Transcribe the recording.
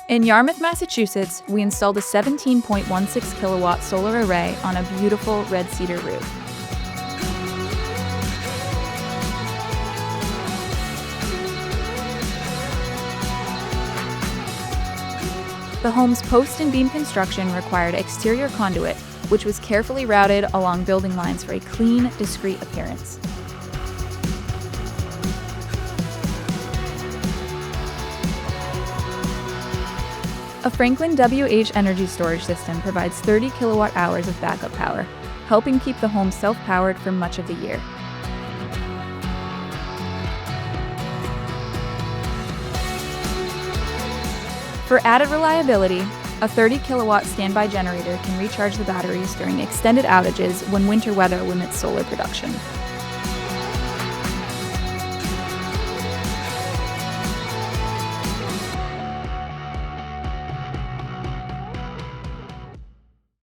In Yarmouth, Massachusetts, we installed a 17.16 kilowatt solar array on a beautiful red cedar roof. The home's post and beam construction required exterior conduit, which was carefully routed along building lines for a clean, discreet appearance. A FranklinWH energy storage system provides 30 kilowatt hours of backup power, helping keep the home self-powered for much of the year. For added reliability, a 30 kilowatt standby generator can recharge the batteries during extended outages when winter weather limits solar production.